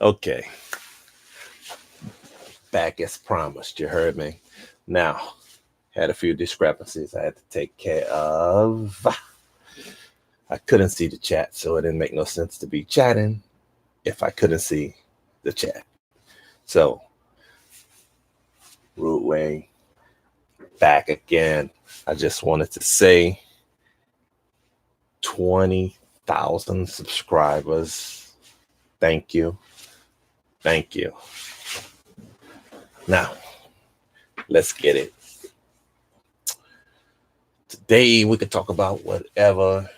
Okay, back as promised. You heard me. Now, had a few discrepancies I had to take care of. I couldn't see the chat, so it didn't make no sense to be chatting if I couldn't see the chat. So, Rudeway, back again. I just wanted to say 20,000 subscribers. Thank you. Thank you. Now, let's get it. Today, we could talk about whatever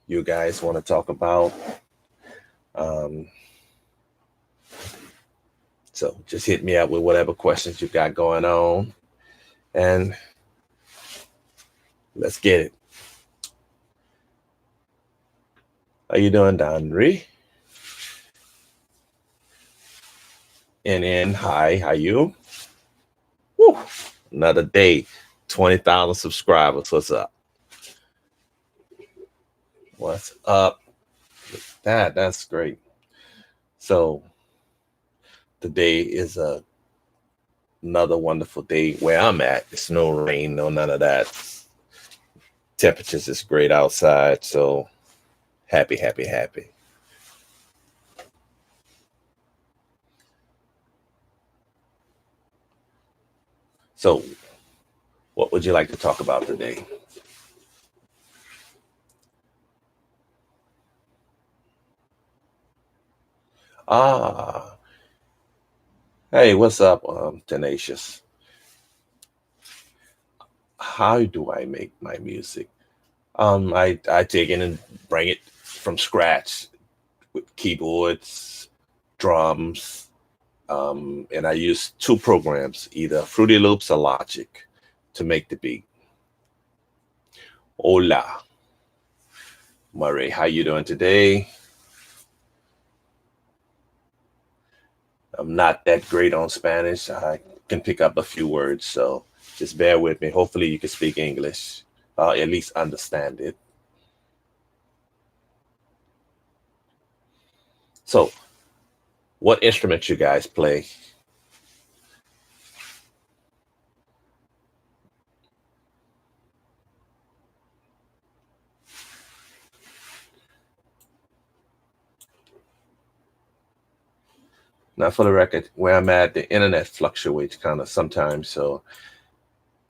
you guys want to talk about. Um, so just hit me up with whatever questions you got going on, and let's get it. How you doing, Donry? And hi, how you? Woo, another day, 20,000 subscribers. What's up? What's up? That's great. So today is another wonderful day where I'm at. It's no rain, no none of that. Temperatures is great outside, so happy, happy, happy. So, what would you like to talk about today? Ah, hey, what's up, Tenacious? How do I make my music? I take in and bring it from scratch with keyboards, drums, and I use two programs, either Fruity Loops or Logic, to make the beat. Hola, Murray, how you doing today? I'm not that great on Spanish. I can pick up a few words, so just bear with me. Hopefully, you can speak English, at least understand it. So, what instruments you guys play? Now, for the record, where I'm at, the internet fluctuates kind of sometimes. So,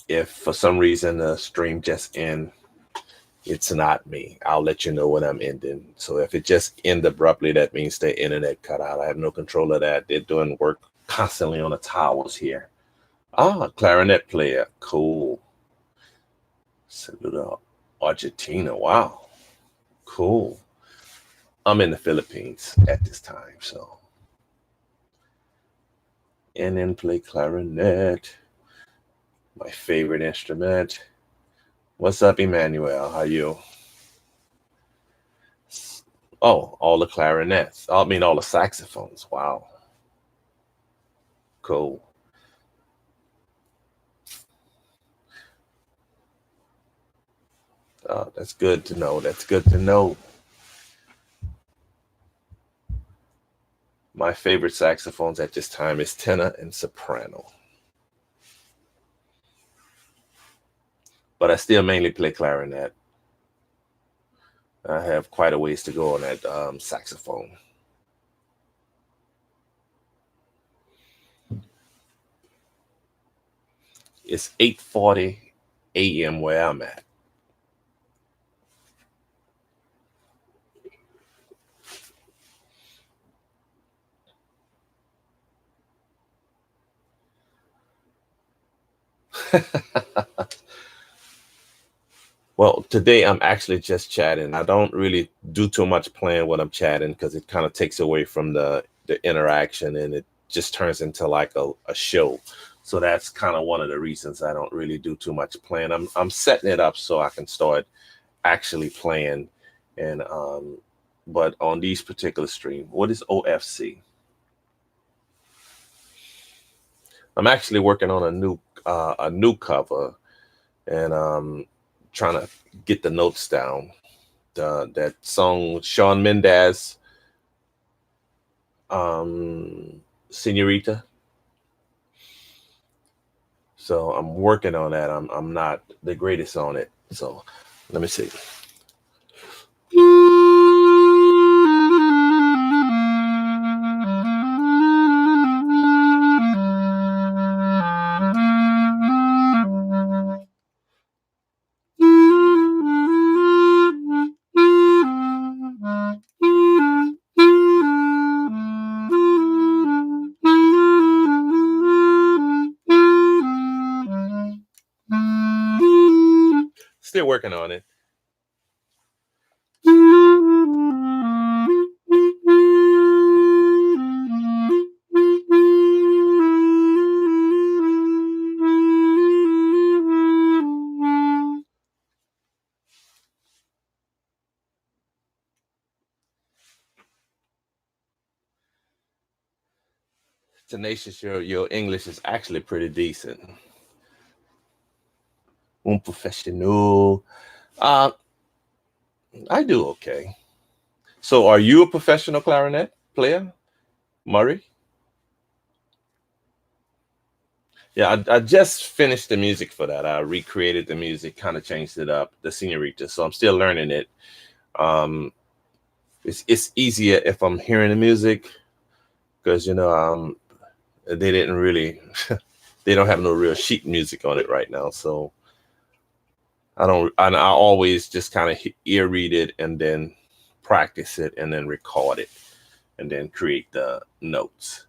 if for some reason the stream just end, it's not me. I'll let you know when I'm ending. So if it just end abruptly, that means the internet cut out. I have no control of that. They're doing work constantly on the towers here. Ah, clarinet player. Cool. Saluda, Argentina. Wow. Cool. I'm in the Philippines at this time, so. And then play clarinet. My favorite instrument. What's up, Emmanuel? How you? Oh, all the clarinets. I mean, all the saxophones. Wow. Cool. That's good to know. That's good to know. My favorite saxophones at this time is tenor and soprano. But I still mainly play clarinet. I have quite a ways to go on that saxophone. It's 8:40 a.m. where I'm at. Well, today I'm actually just chatting. I don't really do too much playing when I'm chatting because it kind of takes away from the interaction and it just turns into like a show. So that's kind of one of the reasons I don't really do too much playing. I'm setting it up so I can start actually playing. And but on these particular stream, what is OFC? I'm actually working on a new cover and trying to get the notes down. That song Shawn Mendes, Senorita. So I'm working on that. I'm not the greatest on it. So let me see. Still working on it. Tenacious, your English is actually pretty decent. Un professional. Uh, I do okay. So, are you a professional clarinet player, Murray? Yeah, I just finished the music for that. I recreated the music, kind of changed it up, the Senorita. So I'm still learning it. Um, it's easier if I'm hearing the music because they didn't really they don't have no real sheet music on it right now. So I always just kind of ear read it and then practice it and then record it and then create the notes.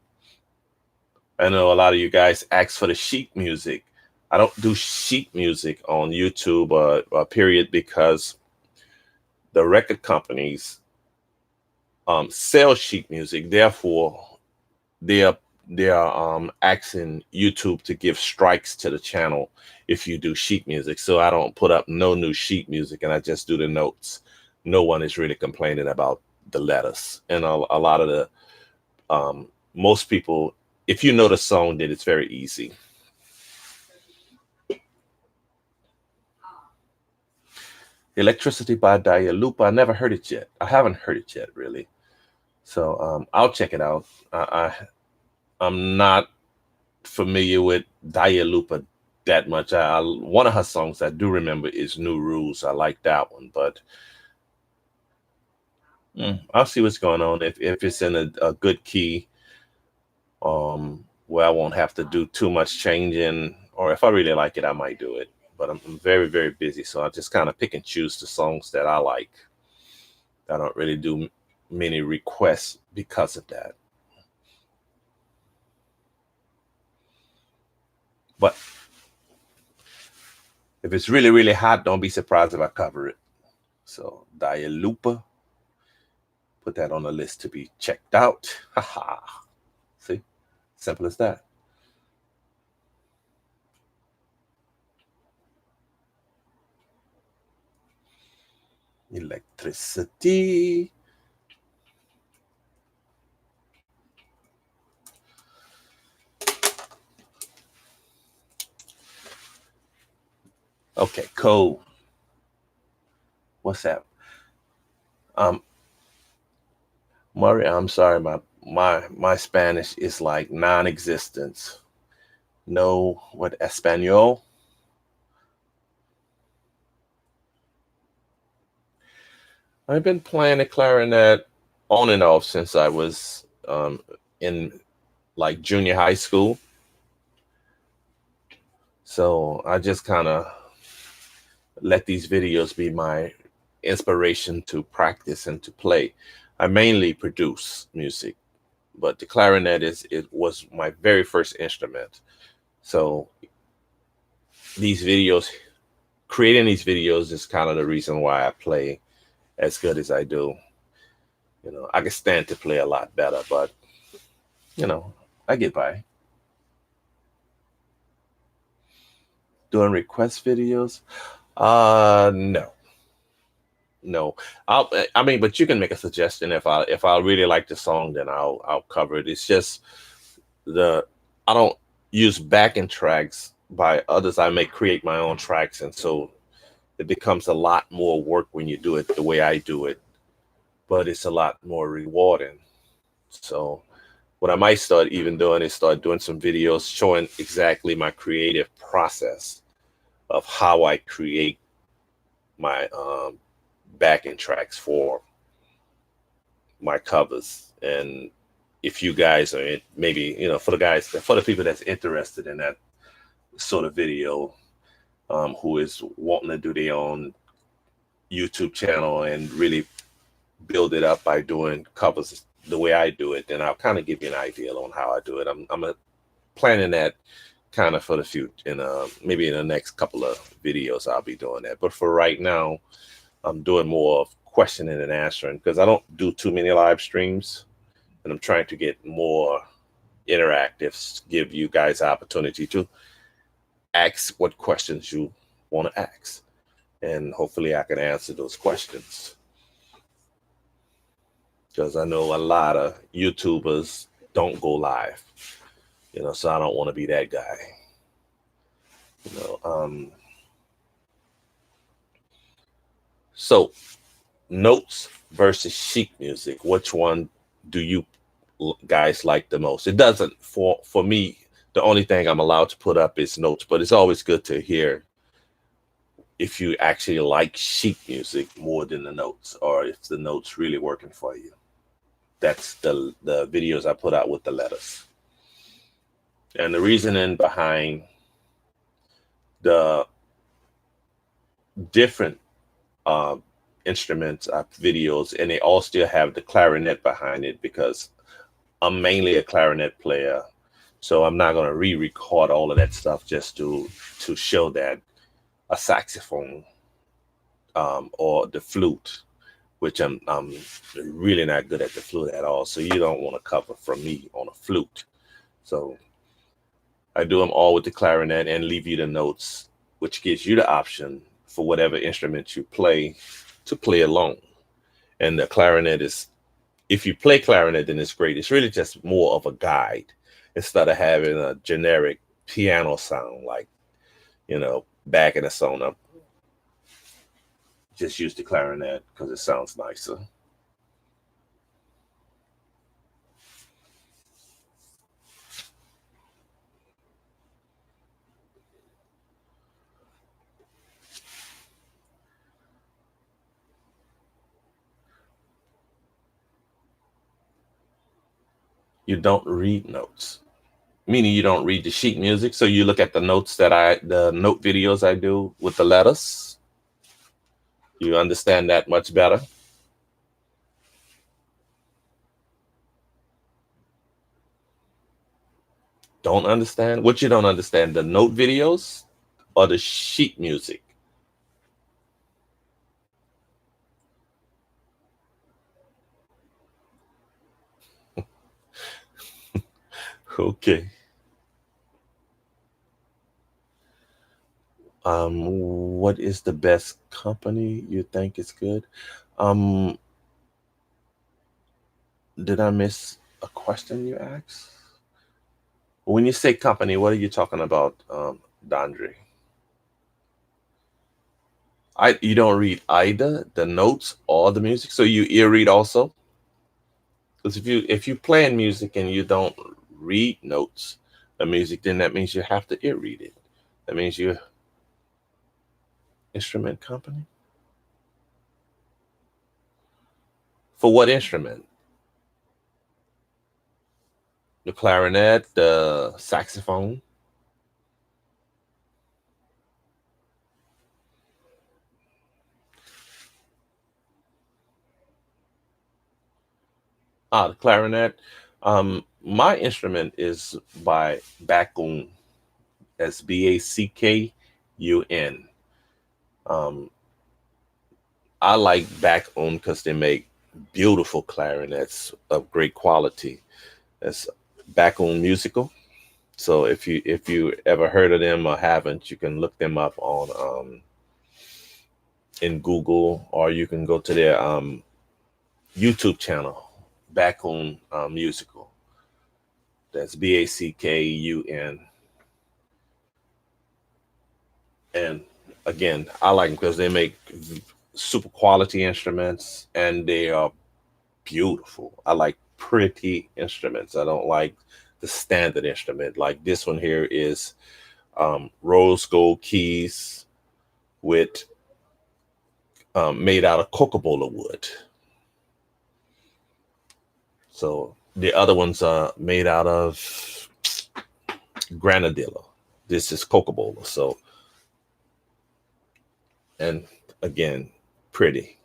I know a lot of you guys ask for the sheet music. I don't do sheet music on YouTube, period, because the record companies sell sheet music. Therefore, they are asking YouTube to give strikes to the channel if you do sheet music. So I don't put up no new sheet music, and I just do the notes. No one is really complaining about the letters, and a lot of the most people, if you know the song, then it's very easy. Electricity by Dialupa. I never heard it yet. I haven't heard it yet, really. So I'll check it out. I'm not familiar with Dialupa that much. One of her songs I do remember is New Rules. I like that one, but I'll see what's going on. If it's in a good key, where I won't have to do too much changing, or if I really like it, I might do it. But I'm very, very busy, so I just kind of pick and choose the songs that I like. I don't really do many requests because of that. But if it's really, really hot, don't be surprised if I cover it. So Dialupa, put that on the list to be checked out. Haha. See, simple as that. Electricity. Okay, cool. What's that? Murray, I'm sorry, my Spanish is like non-existence. No, what Espanol? I've been playing the clarinet on and off since I was in like junior high school. So I just kind of let these videos be my inspiration to practice and to play. I mainly produce music, but the clarinet it was my very first instrument. So these videos, creating these videos is kind of the reason why I play as good as I do. I can stand to play a lot better, but I get by. Doing request videos? No. No. I mean, but you can make a suggestion. If I really like the song, then I'll cover it. It's just I don't use backing tracks by others. I may create my own tracks, and so it becomes a lot more work when you do it the way I do it, but it's a lot more rewarding. So What I might start even doing is start doing some videos showing exactly my creative process of how I create my backing tracks for my covers. And if you guys are maybe, for the guys, for the people that's interested in that sort of video, who is wanting to do their own YouTube channel and really build it up by doing covers the way I do it, then I'll kind of give you an idea on how I do it. I'm planning that kind of for the future, and maybe in the next couple of videos I'll be doing that. But for right now, I'm doing more of questioning and answering because I don't do too many live streams, and I'm trying to get more interactive, give you guys the opportunity to ask what questions you want to ask, and hopefully I can answer those questions, because I know a lot of YouTubers don't go live, so I don't want to be that guy. So notes versus sheet music, which one do you guys like the most? It doesn't, for me, the only thing I'm allowed to put up is notes, but it's always good to hear if you actually like sheet music more than the notes, or if the notes really working for you. That's the videos I put out with the letters. And the reasoning behind the different instruments videos, and they all still have the clarinet behind it, because I'm mainly a clarinet player, so I'm not going to re-record all of that stuff just to show that a saxophone or the flute, which I'm really not good at the flute at all, so you don't want to cover from me on a flute. So I do them all with the clarinet and leave you the notes, which gives you the option for whatever instrument you play to play along. And the clarinet is, if you play clarinet, then it's great. It's really just more of a guide instead of having a generic piano sound, like, backing a song up. Just use the clarinet because it sounds nicer. You don't read notes, meaning you don't read the sheet music. So you look at the notes the note videos I do with the letters. You understand that much better. Don't understand? What you don't understand, the note videos or the sheet music? Okay. What is the best company you think is good? Um, did I miss a question you asked? When you say company, what are you talking about, Dondre? You don't read either the notes or the music, so you ear read also? Because if you playing music and you don't read notes of music, then that means you have to ear read it. That means you're instrument company. For what instrument? The clarinet, the saxophone. The clarinet. My instrument is by Bakun. That's Backun. I like Bakun because they make beautiful clarinets of great quality. That's Bakun Musical. So if you ever heard of them or haven't, you can look them up on in Google, or you can go to their YouTube channel, Bakun Musical. That's Backun. And again, I like them because they make super quality instruments and they are beautiful. I like pretty instruments. I don't like the standard instrument. Like this one here is rose gold keys with made out of coca-cola wood. So the other ones are made out of granadilla. This is coca-cola. So, and again, pretty.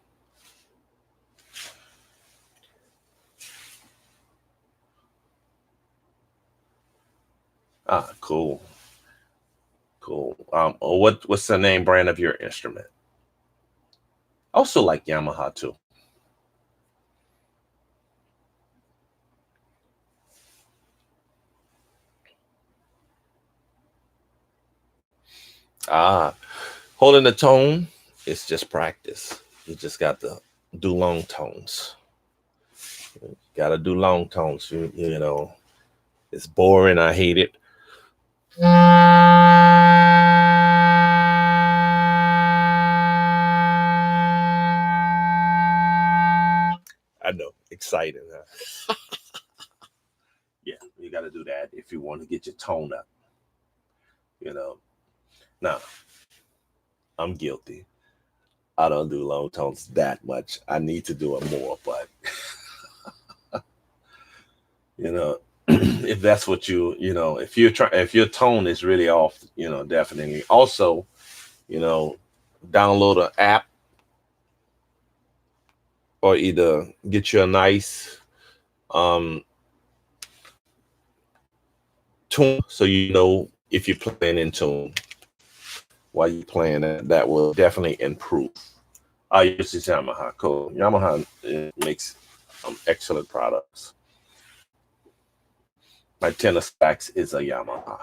Ah, cool, cool. What's the name brand of your instrument? Also like Yamaha too. Ah, holding the tone is just practice. You just got to do long tones. You got to do long tones. You know, it's boring. I hate it. I know, exciting. Huh? Yeah, you got to do that if you want to get your tone up. You know, now I'm guilty. I don't do long tones that much. I need to do it more, but you know, if that's what if you're trying, if your tone is really off, definitely. Also, you know, download an app or either get you a nice um tune so you know if you're playing in tune while you're playing it. That will definitely improve. I use this Yamaha. Cool. Yamaha makes excellent products. My tenor sax is a Yamaha.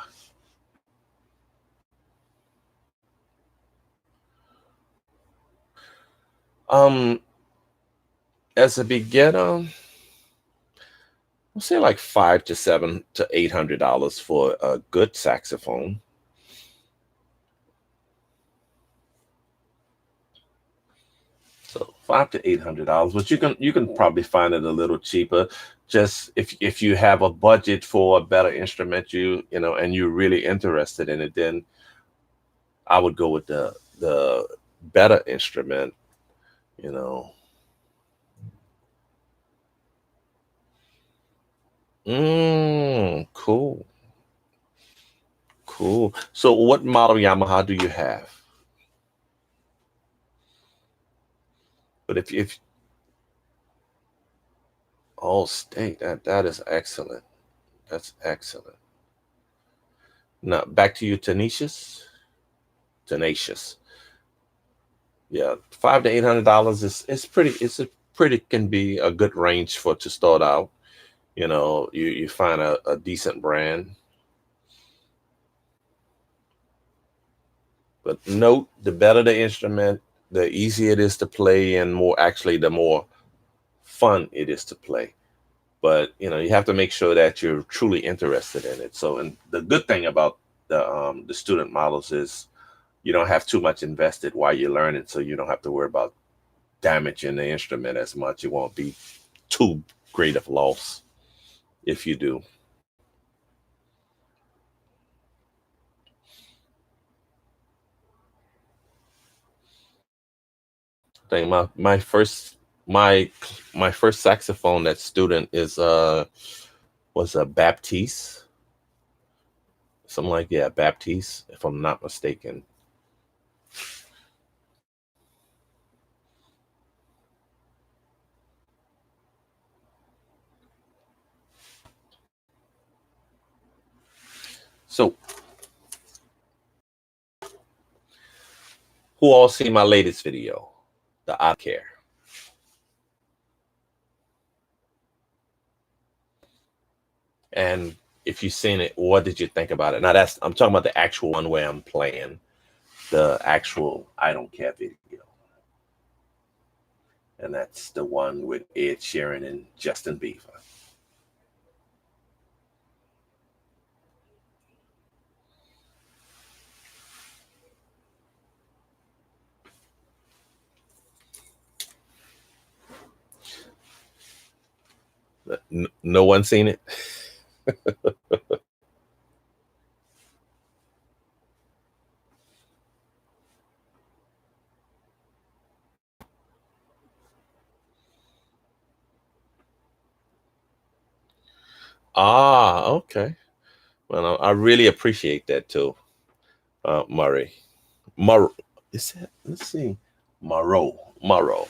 Um, as a beginner, I'll say like $500 to $800 for a good saxophone. So $500 to $800, but you can probably find it a little cheaper. Just if you have a budget for a better instrument, and you're really interested in it, then I would go with the better instrument. You know. Cool, cool. So, what model Yamaha do you have? But if oh, state that is excellent. That's excellent. Now back to you, tenacious. Tenacious. Yeah, $500 to $800 is pretty. It's a pretty can be a good range for to start out. You find a decent brand. But note, the better the instrument, the easier it is to play, and the more fun it is to play. But you have to make sure that you're truly interested in it. So, and the good thing about the student models is you don't have too much invested while you're learning, so you don't have to worry about damaging the instrument as much. It won't be too great of loss if you do. I think my first saxophone that student is was a Baptiste, something like, yeah, Baptiste, if I'm not mistaken. So, who all seen my latest video, the I Care? And if you've seen it, what did you think about it? Now I'm talking about the actual one where I'm playing the actual I Don't Care video. And that's the one with Ed Sheeran and Justin Bieber. No one seen it? Ah, okay. Well, I really appreciate that too, Murray. Mur is that? Let's see, Murrow, Murrow.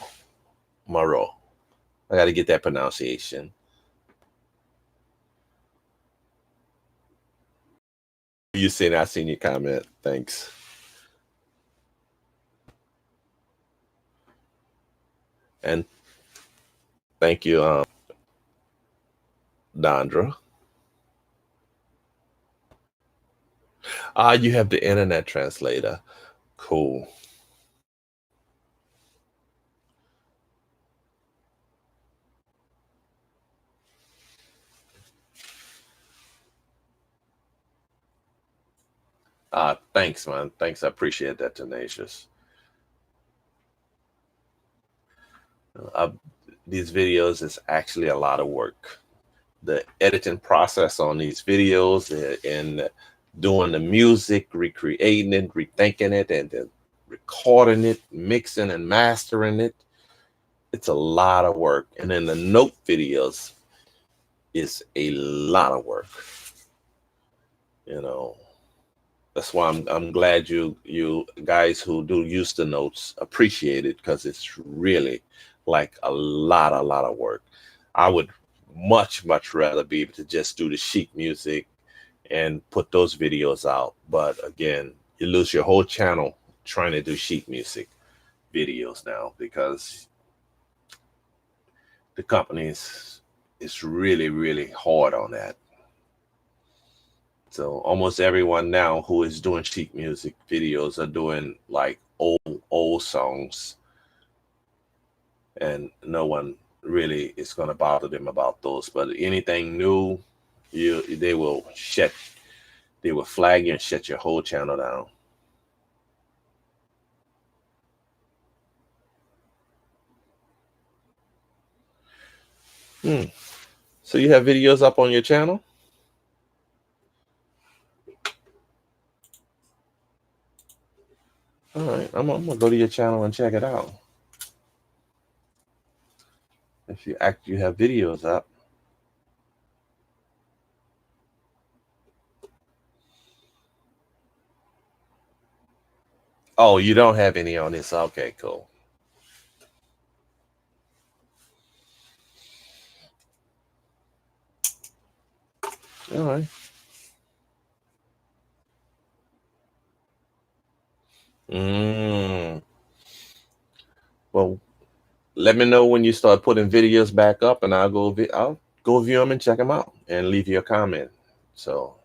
I got to get that pronunciation. You seen? I seen your comment. Thanks, and thank you, Dondra. Ah, you have the internet translator. Cool. Thanks, man. Thanks. I appreciate that, Tenacious. Uh, these videos is actually a lot of work. The editing process on these videos and doing the music, recreating it, rethinking it, and then recording it, mixing and mastering it. It's a lot of work. And then the note videos is a lot of work. You know, that's why I'm glad you guys who do use the notes appreciate it, because it's really like a lot of work. I would much rather be able to just do the sheet music and put those videos out. But again, you lose your whole channel trying to do sheet music videos now, because the companies is really hard on that. So almost everyone now who is doing sheet music videos are doing like old songs, and no one really is going to bother them about those. But anything new, they will flag you and shut your whole channel down. Hmm. So you have videos up on your channel? All right, I'm gonna go to your channel and check it out. If you have videos up. Oh, you don't have any on this. Okay, cool. All right. Mm. Well, let me know when you start putting videos back up, and I'll go view them and check them out and leave you a comment. So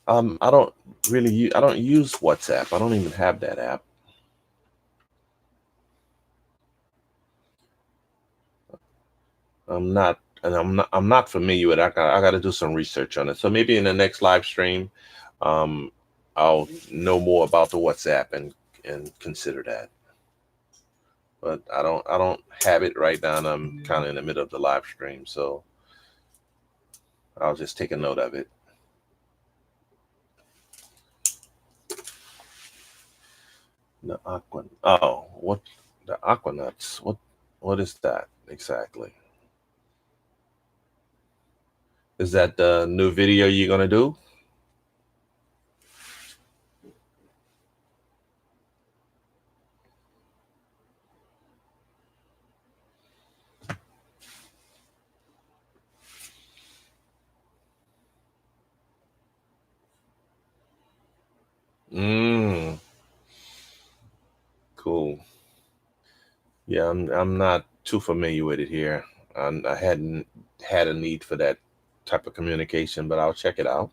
I don't I don't use WhatsApp. I don't even have that app. I'm not familiar with it. I got to do some research on it. So maybe in the next live stream, um, I'll know more about the WhatsApp and consider that. But I don't have it right now. And I'm kind of in the middle of the live stream, so I'll just take a note of it. The aqua. Oh, what the aqua nuts? What is that exactly? Is that the new video you're gonna do? Mm, cool. Yeah, I'm not too familiar with it here. I hadn't had a need for that type of communication, but I'll check it out.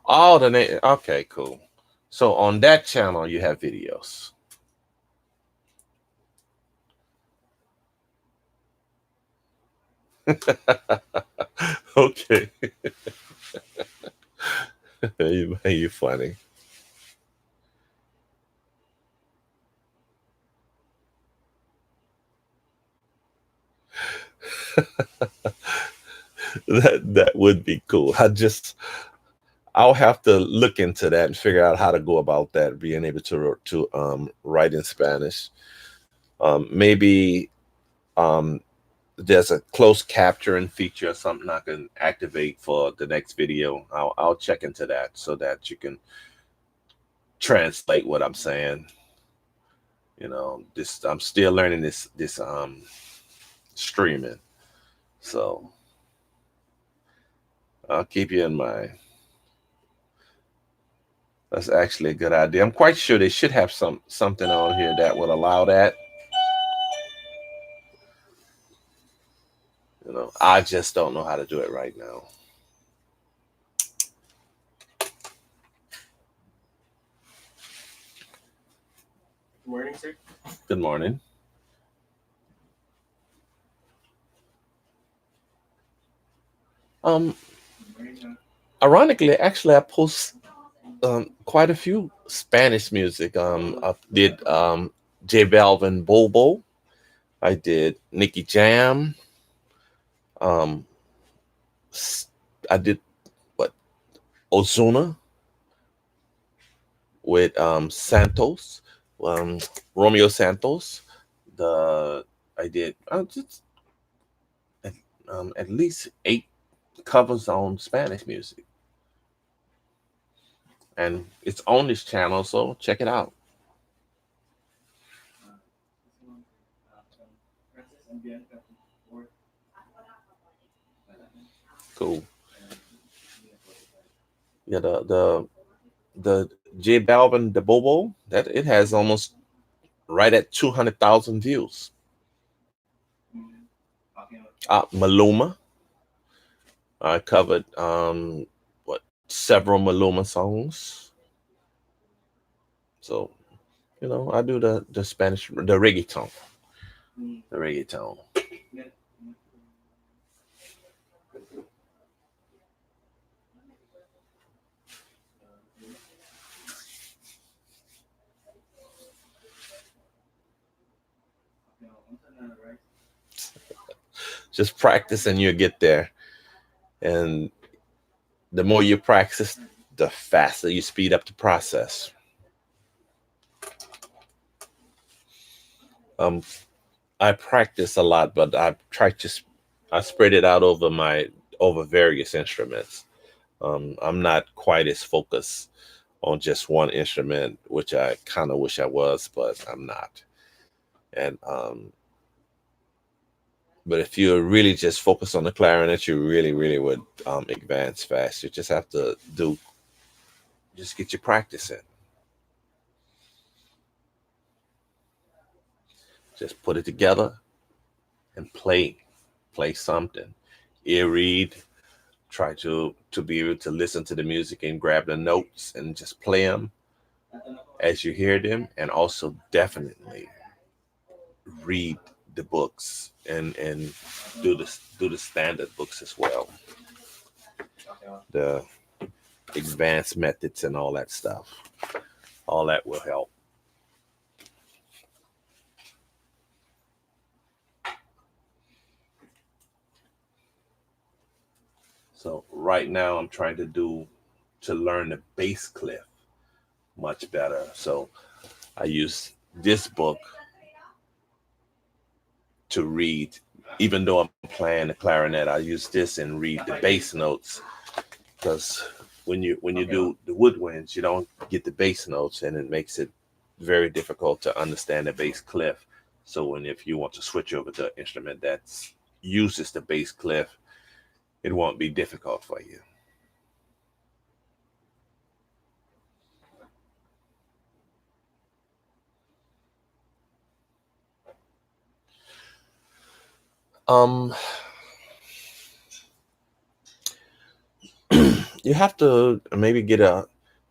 Oh, the name. Okay, cool. So on that channel, you have videos. Okay. You funny. That would be cool. I'll have to look into that and figure out how to go about that, being able to write in Spanish. Maybe um there's a close capturing feature or something I can activate for the next video. I'll check into that so that you can translate what I'm saying. This I'm still learning this streaming. So I'll keep you in mind. That's actually a good idea. I'm quite sure they should have something on here that will allow that. I just don't know how to do it right now. Good morning, sir. Good morning. Um, Ironically, actually, I post quite a few Spanish music. I did J Balvin Bobo. I did Nicky Jam. Um, I did what Ozuna with Santos, um, Romeo Santos. The I did just at, at least 8 covers on Spanish music, and it's on this channel, so check it out. Cool. Yeah, the J Balvin the Bobo that it has almost right at 200,000 views. Maluma, I covered what several Maluma songs. So I do the Spanish, the reggaeton, the reggaeton. Just practice and you'll get there. And the more you practice, the faster you speed up the process. Um, I practice a lot, but I spread it out over various instruments. I'm not quite as focused on just one instrument, which I kind of wish I was, but I'm not. And but if you're really just focused on the clarinet, you really, really would advance fast. You just have to just get your practice in. Just put it together and play something. Ear read. Try to be able to listen to the music and grab the notes and just play them as you hear them, and also definitely read the books and do the standard books as well, the advanced methods and all that stuff. All that will help. So right now I'm trying to learn the bass clef much better. So I use this book to read. Even though I'm playing the clarinet, I use this and read the bass notes, because when you do the woodwinds, you don't get the bass notes, and it makes it very difficult to understand the bass clef. So if you want to switch over to an instrument that uses the bass clef, it won't be difficult for you. Um, you have to maybe get a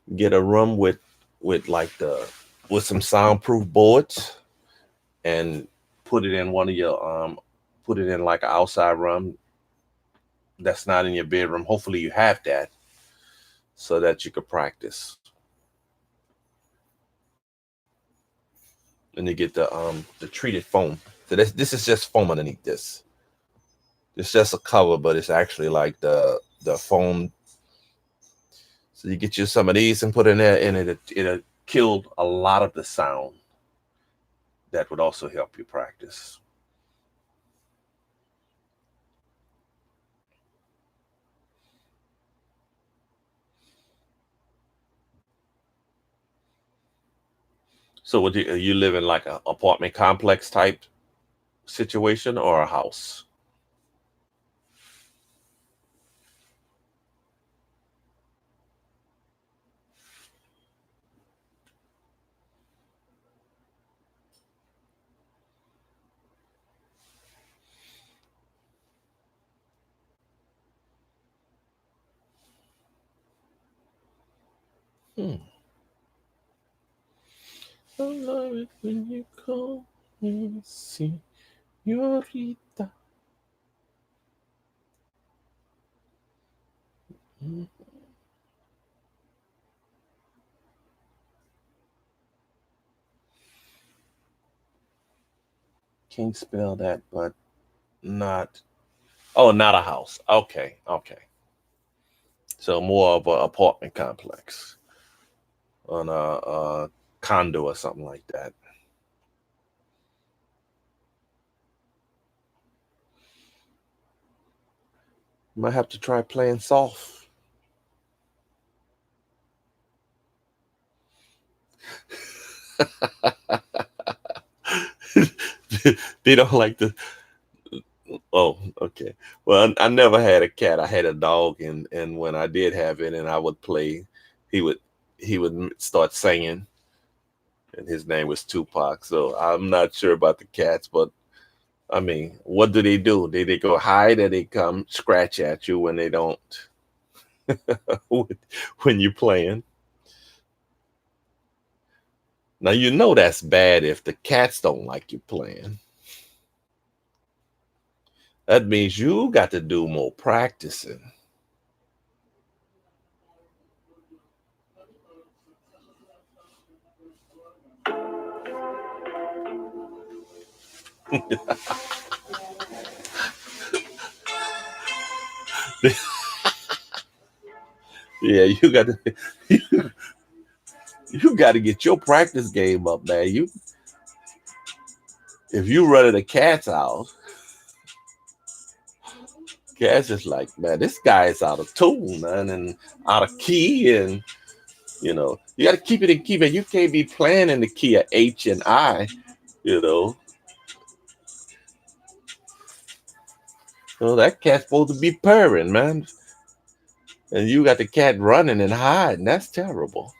room with like the with some soundproof boards, and put it in one of your put it in like an outside room that's not in your bedroom. Hopefully you have that so that you could practice. And you get the treated foam. So this is just foam underneath this. It's just a cover, but it's actually like the foam. So you get you some of these and put in there, and it'll kill a lot of the sound. That would also help you practice. So would you live in like a apartment complex type situation or a house? Hmm. I love it when you call me señorita. Mm. Can't spell that, but not. Oh, not a house. Okay, okay. So more of an apartment complex on a condo or something like that. You might have to try playing soft. They don't like the. Oh, okay. Well, I never had a cat. I had a dog, and when I did have it, and I would play, he would start singing, and his name was Tupac. So I'm not sure about the cats, but I mean, what do? They go hide, or they come scratch at you when they don't when you're playing? Now you know that's bad if the cats don't like you playing. That means you got to do more practicing. Yeah, you got to you got to get your practice game up, man. You if you running the cats out, cats is like, man, this guy is out of tune, man, and out of key, and you got to keep it in key, man. You can't be playing in the key of H and I, you know. That cat's supposed to be purring, man, and you got the cat running and hiding. That's terrible.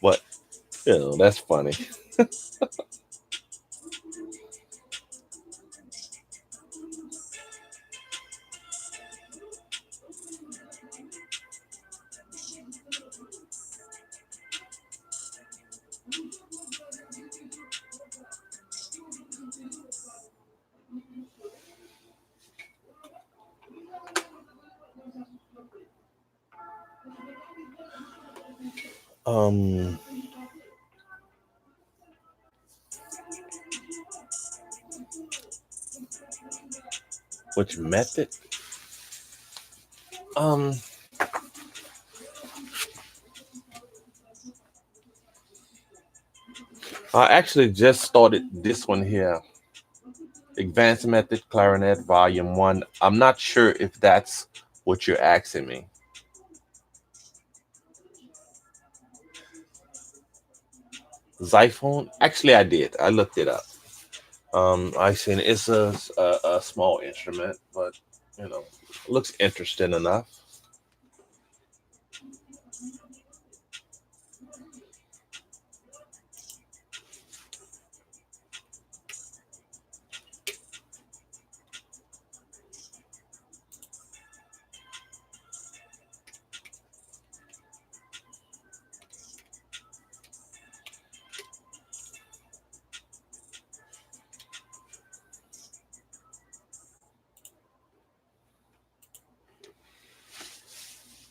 But that's funny. Um, which method? Um, I actually just started this one here, Advanced Method Clarinet Volume One. I'm not sure if that's what you're asking me. Xyphone? Actually, I did. I looked it up. I seen it's a small instrument, but you know, looks interesting enough.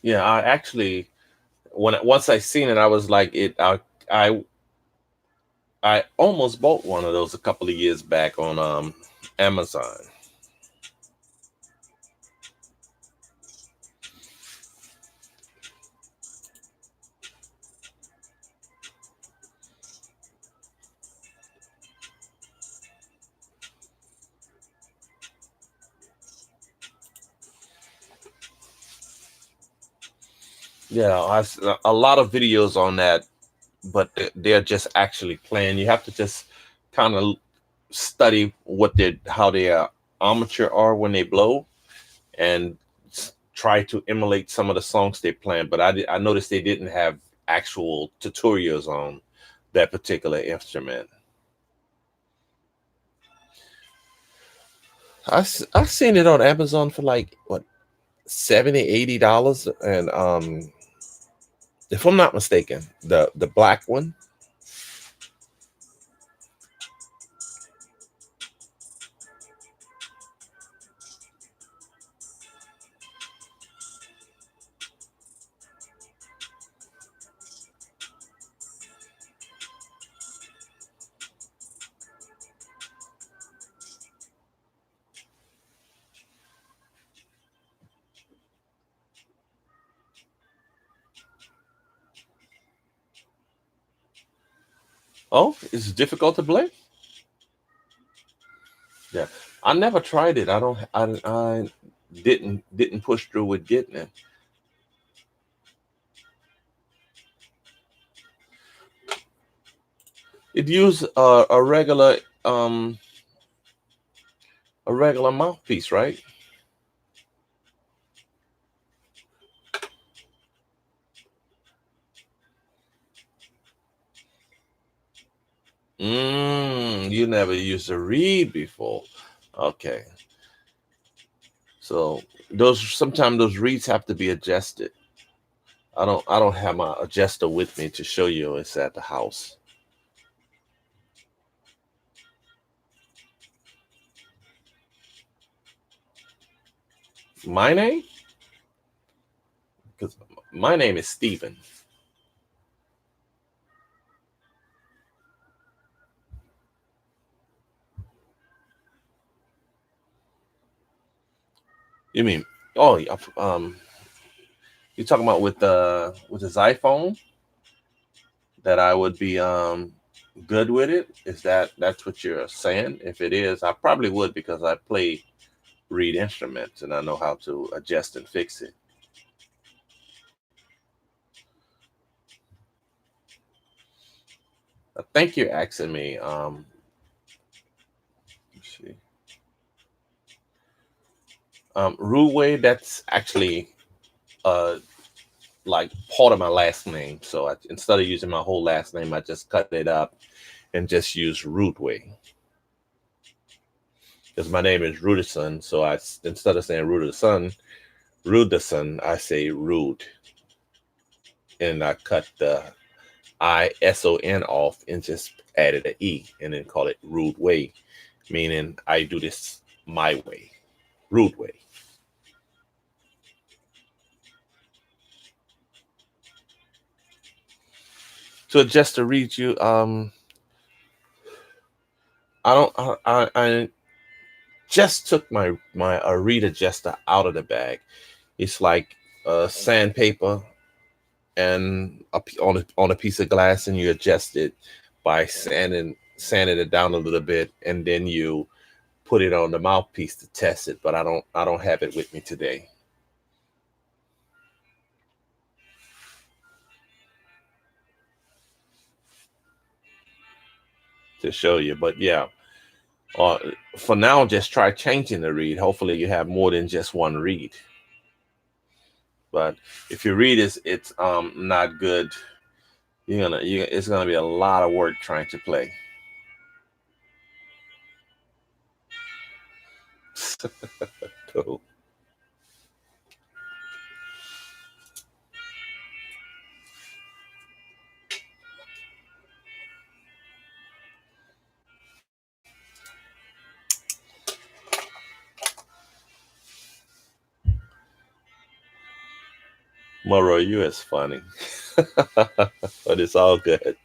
Yeah, I actually once I seen it, I was like I I almost bought one of those a couple of years back on Amazon. Yeah, a lot of videos on that, but they're just actually playing. You have to just kind of study what they how their armature are when they blow, and try to emulate some of the songs they playing. But I noticed they didn't have actual tutorials on that particular instrument. I seen it on Amazon for like what 70, $80, and if I'm not mistaken, the black one. Oh, it's difficult to play. Yeah, I never tried it. I don't. I didn't push through with getting it. It used a regular mouthpiece, right? You never used a reed before. Okay, so those sometimes those reeds have to be adjusted. I don't have my adjuster with me to show you. It's at the house. My name, because my name is Stephen. You mean? Oh, yeah, you talking about with his iPhone that I would be good with it? Is that's what you're saying? If it is, I probably would because I play reed instruments and I know how to adjust and fix it. I think you're asking me. Let's see. Rudeway, that's actually uh like part of my last name. So instead of using my whole last name, I just cut it up and just use Rudeway because my name is Rudison. So instead of saying Rudison, I say Rude, and I cut the ISON off and just added an E and then call it Rude Way, meaning I do this my way, Rude Way. To adjust to read you, I don't, I just took my reed adjuster out of the bag. It's like sandpaper and on a piece of glass, and you adjust it by sanding it down a little bit, and then you put it on the mouthpiece to test it. But I don't have it with me today to show you. But yeah, uh, for now, just try changing the reed. Hopefully, you have more than just one reed. But if your reed is it's not good, it's gonna be a lot of work trying to play. Cool. Moro, you is funny. But it's all good.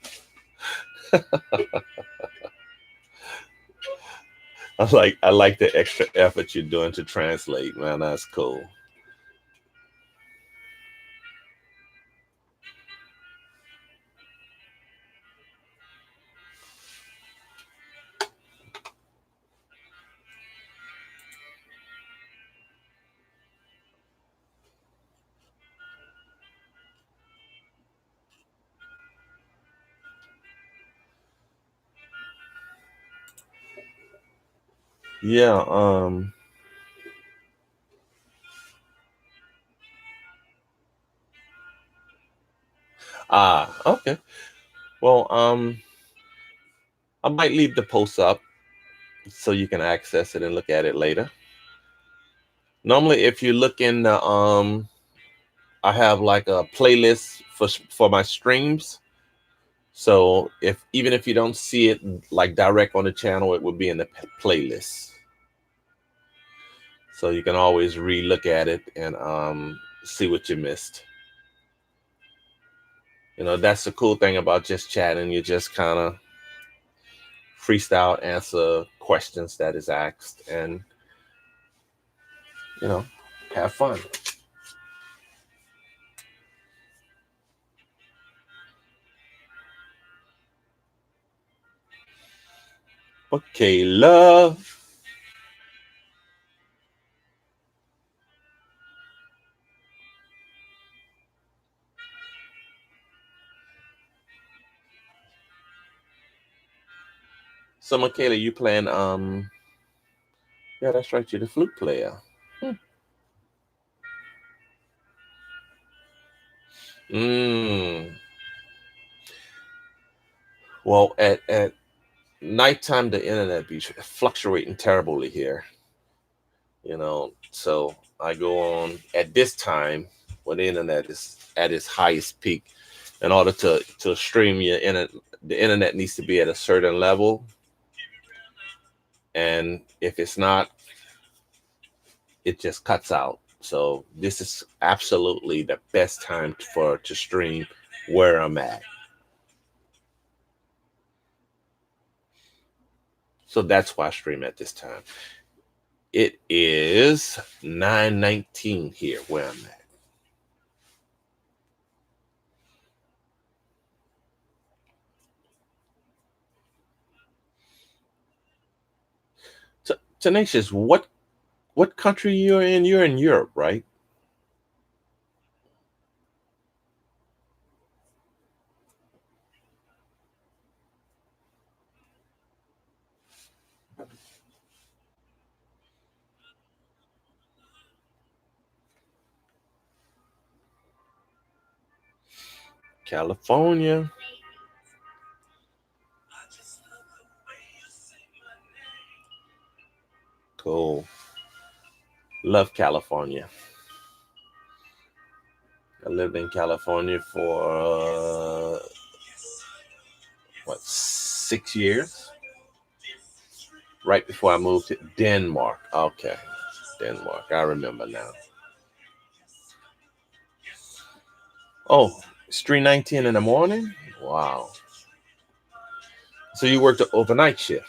I like the extra effort you're doing to translate, man. That's cool. Yeah, okay. Well, I might leave the post up so you can access it and look at it later. Normally, if you look in the I have like a playlist for my streams. So if even if you don't see it like direct on the channel, it would be in the playlist. So you can always re-look at it and see what you missed. That's the cool thing about just chatting. You just kind of freestyle answer questions that is asked and you know have fun. Okay, love. So Michaela, you playing yeah, that's right, you're the flute player. Hmm. Mm. Well, at nighttime the internet be fluctuating terribly here. So I go on at this time when the internet is at its highest peak. In order to stream your internet, the internet needs to be at a certain level, and if it's not, it just cuts out. So this is absolutely the best time for to stream where I'm at. So that's why I stream at this time. It is 9:19 here where I'm at. Tenacious, what country you're in? You're in Europe, right? California. Cool. Love California. I lived in California for what, 6 years? Right before I moved to Denmark. Okay, Denmark. I remember now. Oh, it's 3:19 in the morning. Wow. So you worked an overnight shift.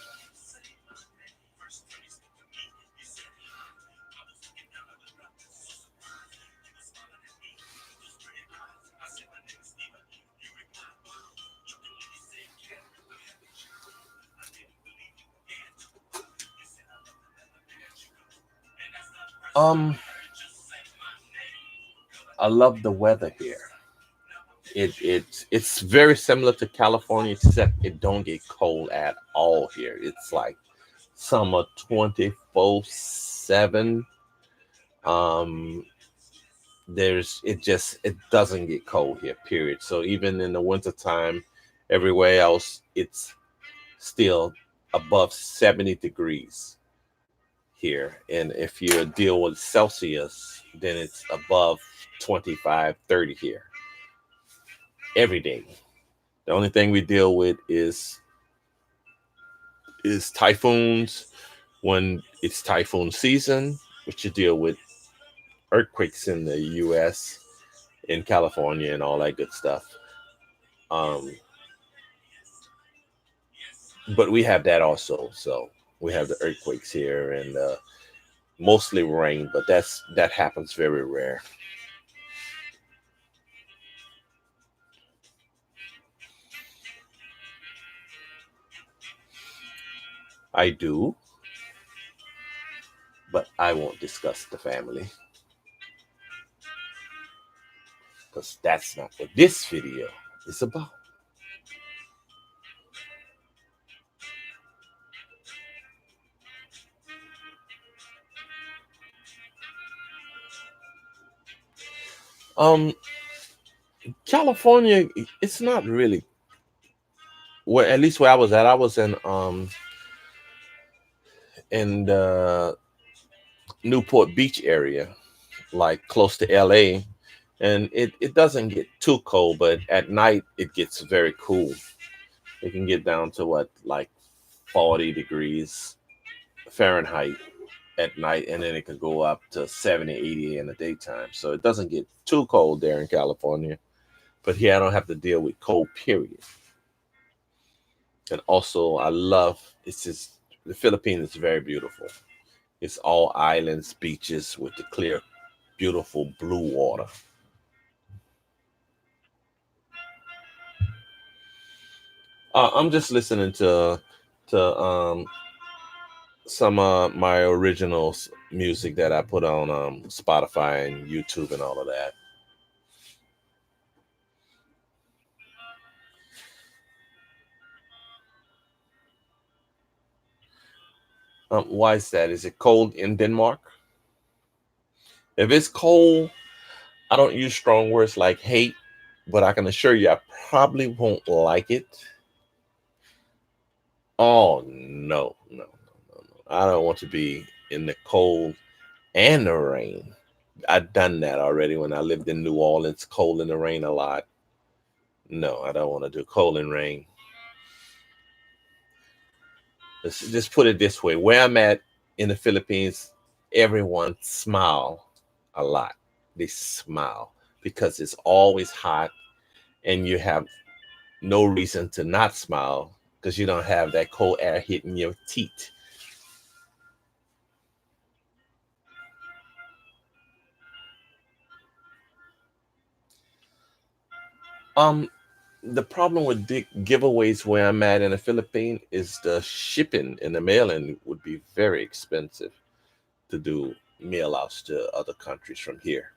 Um, I love the weather here. It's very similar to California, except it don't get cold at all here. It's like summer 24/7. Um, it doesn't get cold here. Period. So even in the wintertime, everywhere else, it's still above 70 degrees here. And if you deal with Celsius, then it's above 25, 30 here every day. The only thing we deal with is typhoons when it's typhoon season, which you deal with earthquakes in the US in California and all that good stuff. Um, but we have that also. So we have the earthquakes here and mostly rain, but that happens very rare. I do, but I won't discuss the family because that's not what this video is about. Um, California, it's not really where, at least where I was at. I was in the Newport Beach area, like close to LA, and it doesn't get too cold, but at night it gets very cool. It can get down to what, like 40 degrees Fahrenheit at night, and then it could go up to 70, 80 in the daytime. So it doesn't get too cold there in California. But here I don't have to deal with cold, period. And also, I love, it's just, the Philippines is very beautiful. It's all islands, beaches with the clear, beautiful blue water. I'm just listening to some my originals music that I put on Spotify and YouTube and all of that. Why is that? Is it cold in Denmark? If it's cold, I don't use strong words like hate, but I can assure you I probably won't like it. Oh no, no, no, no. I don't want to be in the cold and the rain. I've done that already when I lived in New Orleans, cold and the rain a lot. No, I don't want to do cold and rain. Let's just put it this way. Where I'm at in the Philippines, everyone smile a lot. They smile because it's always hot and you have no reason to not smile because you don't have that cold air hitting your teeth. Um, the problem with big giveaways where I'm at in the Philippines is the shipping and the mailing would be very expensive to do mail outs to other countries from here.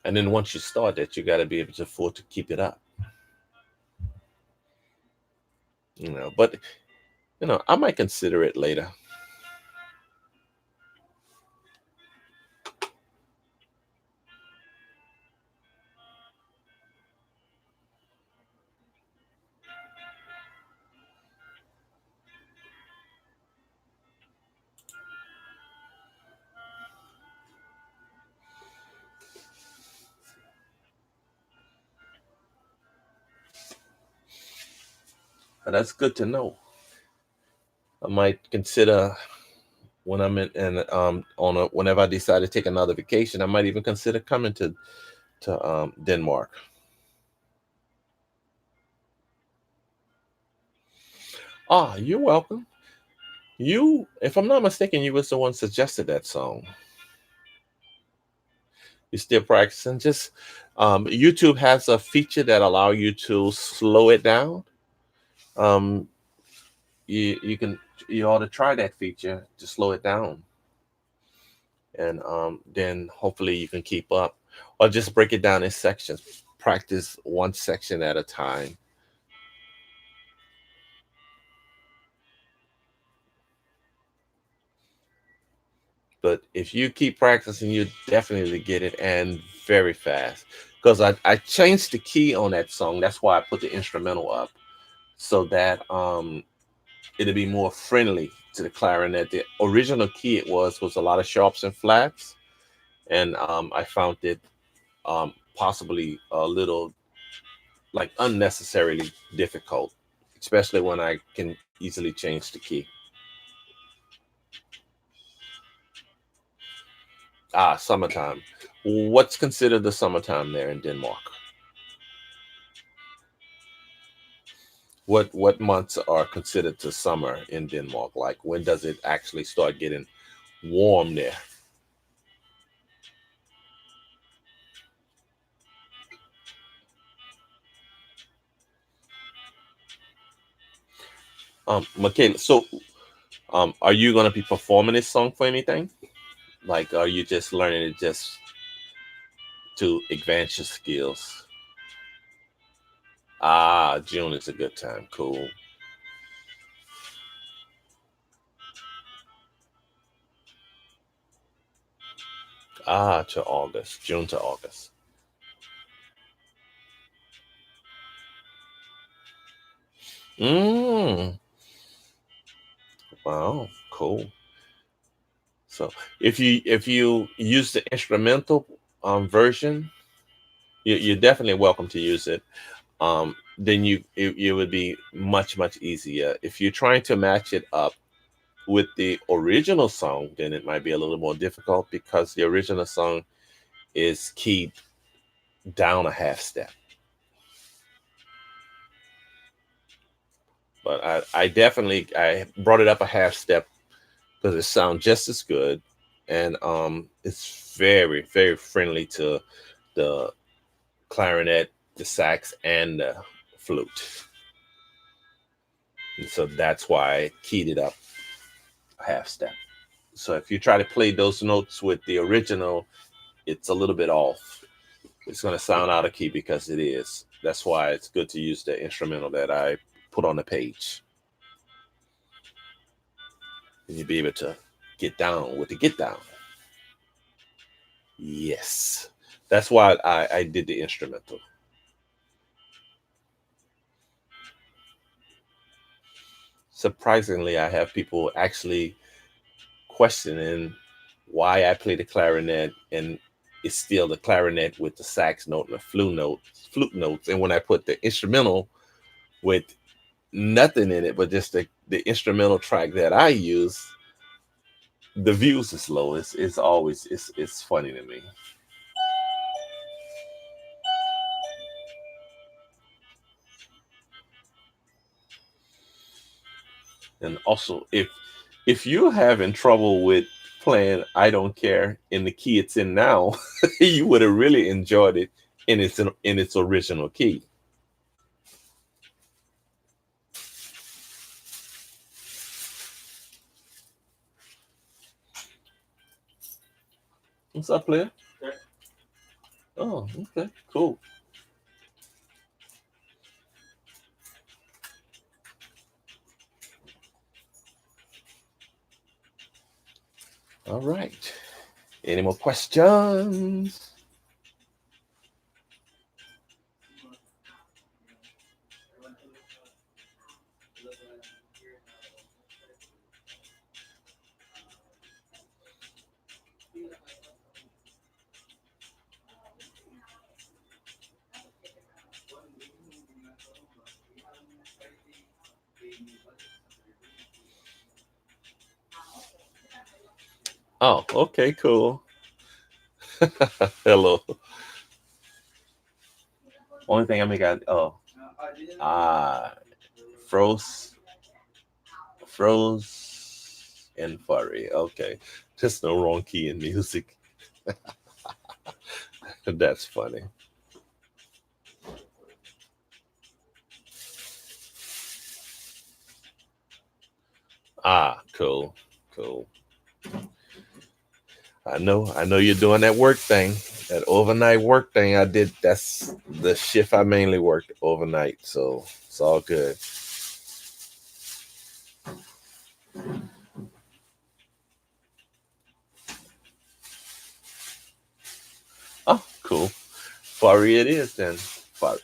And then once you start that, you got to be able to afford to keep it up, you know. But I might consider it later. But that's good to know. I might consider when I'm in, and on a whenever I decide to take another vacation, I might even consider coming to Denmark. Ah, you're welcome. You, if I'm not mistaken, you was the one suggested that song. You still practicing? Just YouTube has a feature that allow you to slow it down. Um, you can you ought to try that feature to slow it down, and then hopefully you can keep up, or just break it down in sections. Practice one section at a time. But if you keep practicing, you definitely get it, and very fast. Because I changed the key on that song. That's why I put the instrumental up so that it'll be more friendly to the clarinet. The original key it was a lot of sharps and flats, and I found it possibly a little like unnecessarily difficult, especially when I can easily change the key. Ah, summertime. What's considered the summertime there in Denmark? What months are considered to summer in Denmark? Like when does it actually start getting warm there? Michaela, so are you gonna be performing this song for anything? Like, are you just learning it just to advance your skills? Ah, June is a good time. Cool. Ah, to August, June to August. Mm. Wow, cool. So if you use the instrumental version, you're definitely welcome to use it. Then it would be much easier. If you're trying to match it up with the original song, then it might be a little more difficult because the original song is keyed down a half step. But I definitely I brought it up a half step because it sounds just as good, and it's very friendly to the clarinet, the sax, and the flute. And so that's why I keyed it up a half step. So if you try to play those notes with the original, it's a little bit off. It's going to sound out of key because it is. That's why it's good to use the instrumental that I put on the page. And you'll be able to get down with the get down. Yes. That's why I did the instrumental. Surprisingly, I have people actually questioning why I play the clarinet and it's still the clarinet with the sax note and the flute notes. And when I put the instrumental with nothing in it but just the instrumental track that I use, the views is low. It's always it's funny to me. And also if you're having trouble with playing I Don't Care in the key it's in now, you would have really enjoyed it in its original key. What's up, player? Okay. Oh, okay, cool. All right. Any more questions? Oh, okay, cool. Hello. Only thing I make out ah froze froze and furry. Okay. Just no wrong key in music. That's funny. Ah, cool. Cool. I know you're doing that work thing. That overnight work thing I did, that's the shift I mainly worked overnight. So it's all good. Oh, cool. Furry it is then. Furry.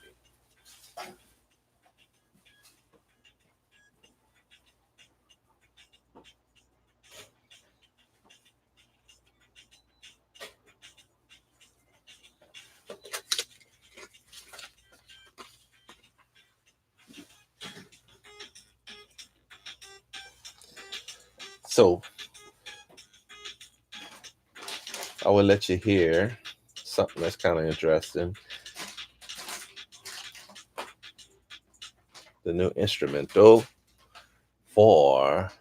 So I will let you hear something that's kind of interesting. The new instrumental for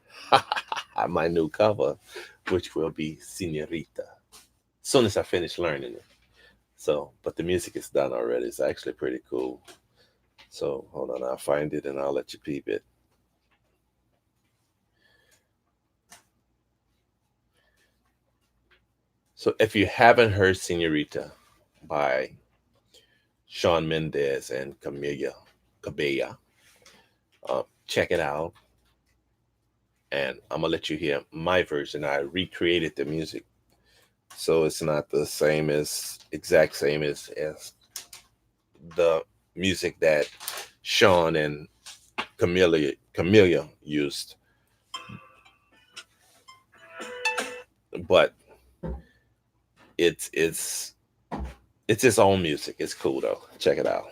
my new cover, which will be Senorita. Soon as I finish learning it. So, but the music is done already. It's actually pretty cool. So hold on, I'll find it and I'll let you peep it. So if you haven't heard Senorita by Sean Mendez and Cabella, check it out. And I'm gonna let you hear my version. I recreated the music, so it's not the same as exact same as the music that Sean and Camellia used, but it's it's it's its own music. It's cool though. Check it out.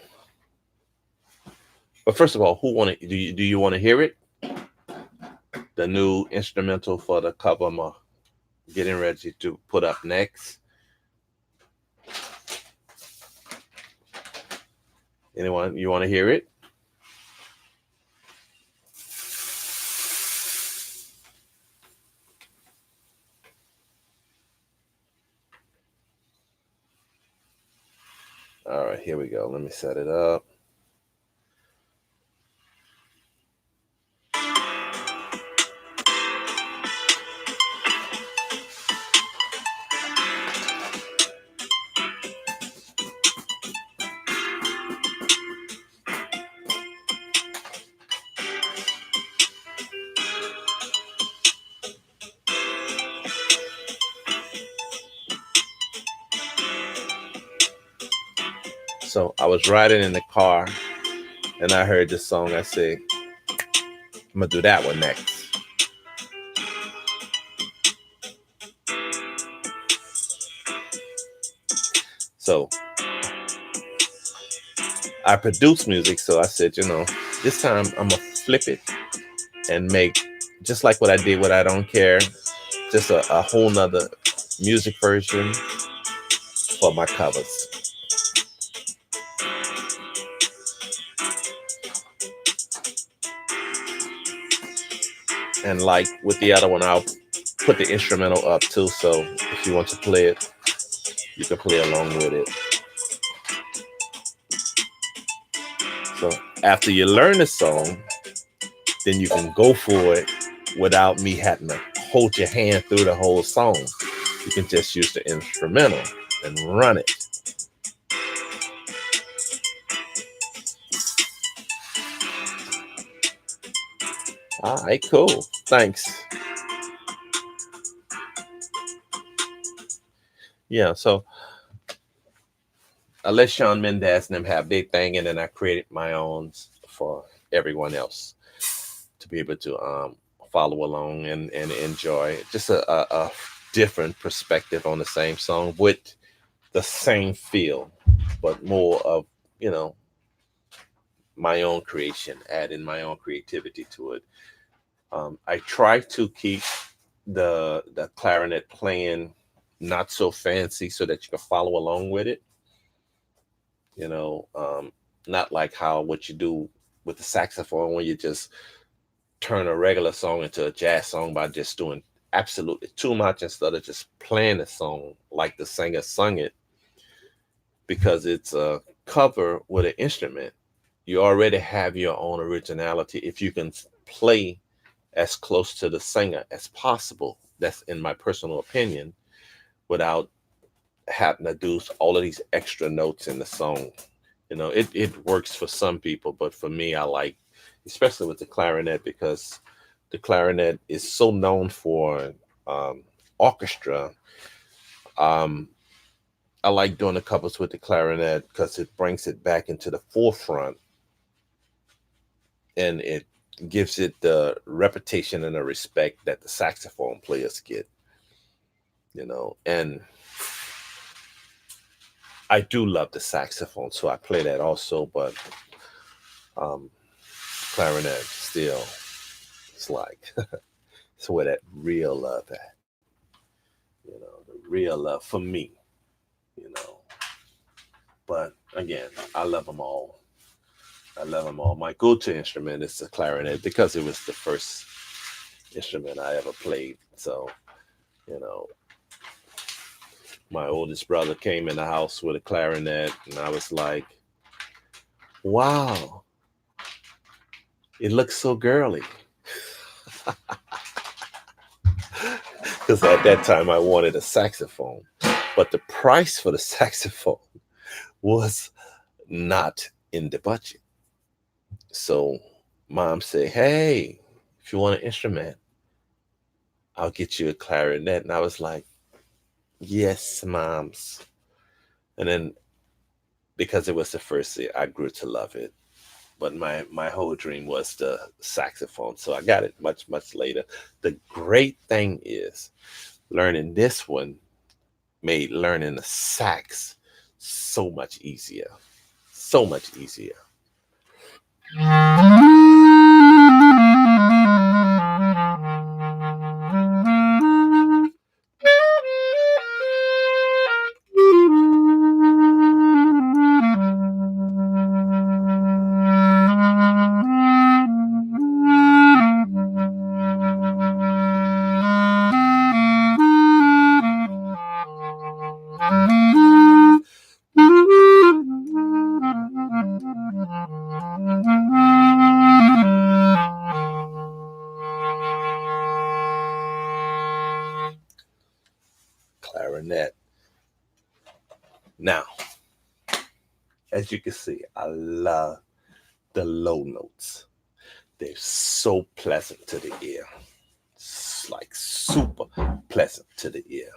But first of all, who want to do you want to hear it? The new instrumental for the cover I'm getting ready to put up next. Anyone you want to hear it? All right, here we go. Let me set it up. So I was riding in the car and I heard this song. I said, I'm gonna do that one next. So I produce music, so I said, this time I'm gonna flip it and make just like what I did with I Don't Care, just a whole nother music version for my covers. And like with the other one, I'll put the instrumental up too. So if you want to play it, you can play along with it. So after you learn the song, then you can go for it without me having to hold your hand through the whole song. You can just use the instrumental and run it. All right, cool. Thanks. Yeah, so I let Sean Mendez and them have their thing, and then I created my own for everyone else to be able to follow along and enjoy just a different perspective on the same song with the same feel, but more of, you know, my own creation, adding my own creativity to it. I try to keep the clarinet playing not so fancy so that you can follow along with it. You know, not like how what you do with the saxophone when you just turn a regular song into a jazz song by just doing absolutely too much instead of just playing the song like the singer sung it, because it's a cover with an instrument. You already have your own originality. If you can play as close to the singer as possible, that's in my personal opinion, without having to do all of these extra notes in the song. You know, it works for some people, but for me, I like, especially with the clarinet, because the clarinet is so known for um, orchestra. Um, I like doing the covers with the clarinet because it brings it back into the forefront, and it gives it the reputation and the respect that the saxophone players get. You know, and I do love the saxophone, so I play that also. But um, clarinet still, it's like it's where that real love at. You know, the real love for me, you know. But again, I love them all. I love them all. My go-to instrument is the clarinet because it was the first instrument I ever played. So, you know, my oldest brother came in the house with a clarinet, and I was like, wow, it looks so girly. Because at that time I wanted a saxophone, but the price for the saxophone was not in the budget. So mom said, hey, if you want an instrument, I'll get you a clarinet. And I was like, yes, moms. And then because it was the first year, I grew to love it. But my whole dream was the saxophone. So I got it much later. The great thing is learning this one made learning the sax so much easier. So much easier. Clarinet. Now, as you can see, I love the low notes. They're so pleasant to the ear. It's like super pleasant to the ear.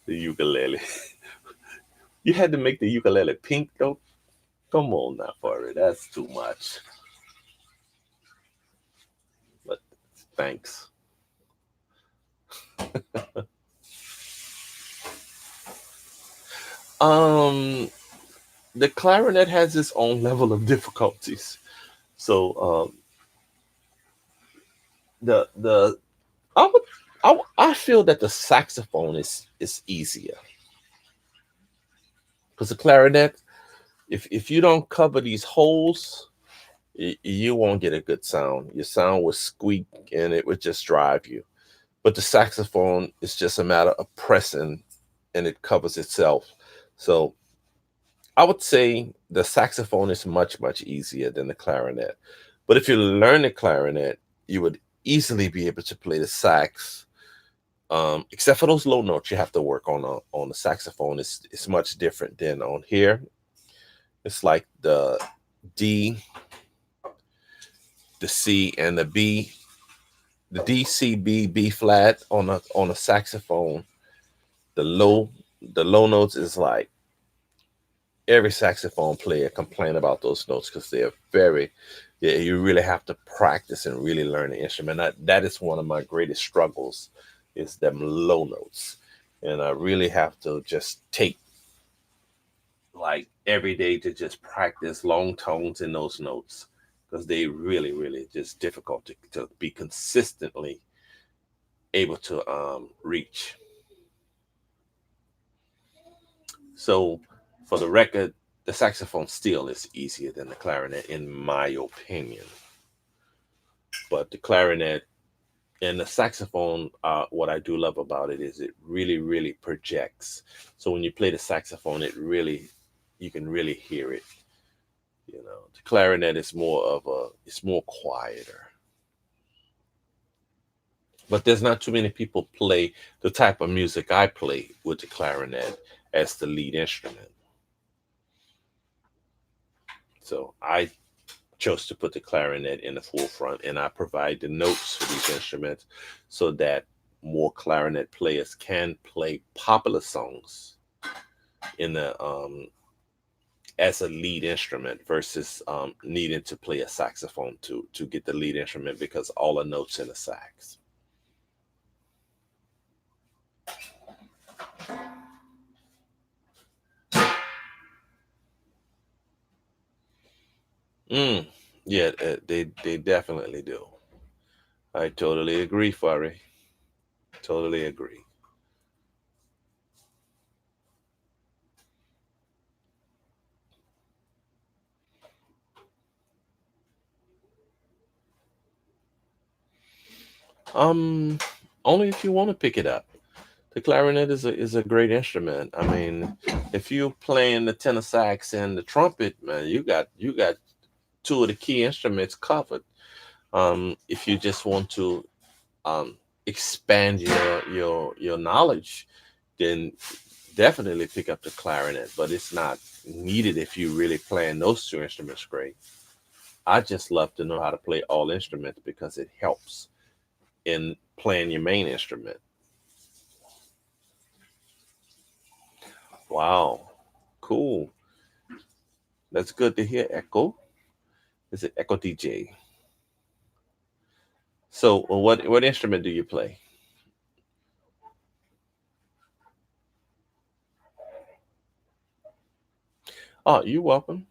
The ukulele. You had to make the ukulele pink though? Come on now, Barry. That's too much. But thanks. Um, the clarinet has its own level of difficulties. So the I would I feel that the saxophone is easier because the clarinet, if you don't cover these holes, you won't get a good sound. Your sound will squeak and it would just drive you. But the saxophone is just a matter of pressing and it covers itself. So I would say the saxophone is much easier than the clarinet. But if you learn the clarinet, you would easily be able to play the sax. Except for those low notes you have to work on the saxophone. It's much different than on here. It's like the D, the C, and the B. The D, C, B, B flat on a saxophone. The low notes is like every saxophone player complain about those notes because they're very, yeah, you really have to practice and really learn the instrument. That is one of my greatest struggles is them low notes. And I really have to just take like every day to just practice long tones in those notes because they really just difficult to be consistently able to reach. So for the record, the saxophone still is easier than the clarinet in my opinion. But the clarinet and the saxophone, what I do love about it is it really projects. So when you play the saxophone, you can really hear it. You know, the clarinet is it's more quieter. But there's not too many people play the type of music I play with the clarinet as the lead instrument. So I chose to put the clarinet in the forefront and I provide the notes for these instruments so that more clarinet players can play popular songs in the as a lead instrument versus needing to play a saxophone to get the lead instrument because all the notes in the sax. Mm. Yeah, they definitely do. I totally agree, Fari. Totally agree. Um, Only if you want to pick it up. The clarinet is a great instrument. I mean, if you're playing the tenor sax and the trumpet, man, you got two of the key instruments covered. If you just want to um, expand your knowledge, then definitely pick up the clarinet. But it's not needed if you really playing those two instruments great. I just love to know how to play all instruments because it helps in playing your main instrument. Wow, cool. That's good to hear. Echo. Is it Echo DJ? So, what instrument do you play? Oh, you're welcome.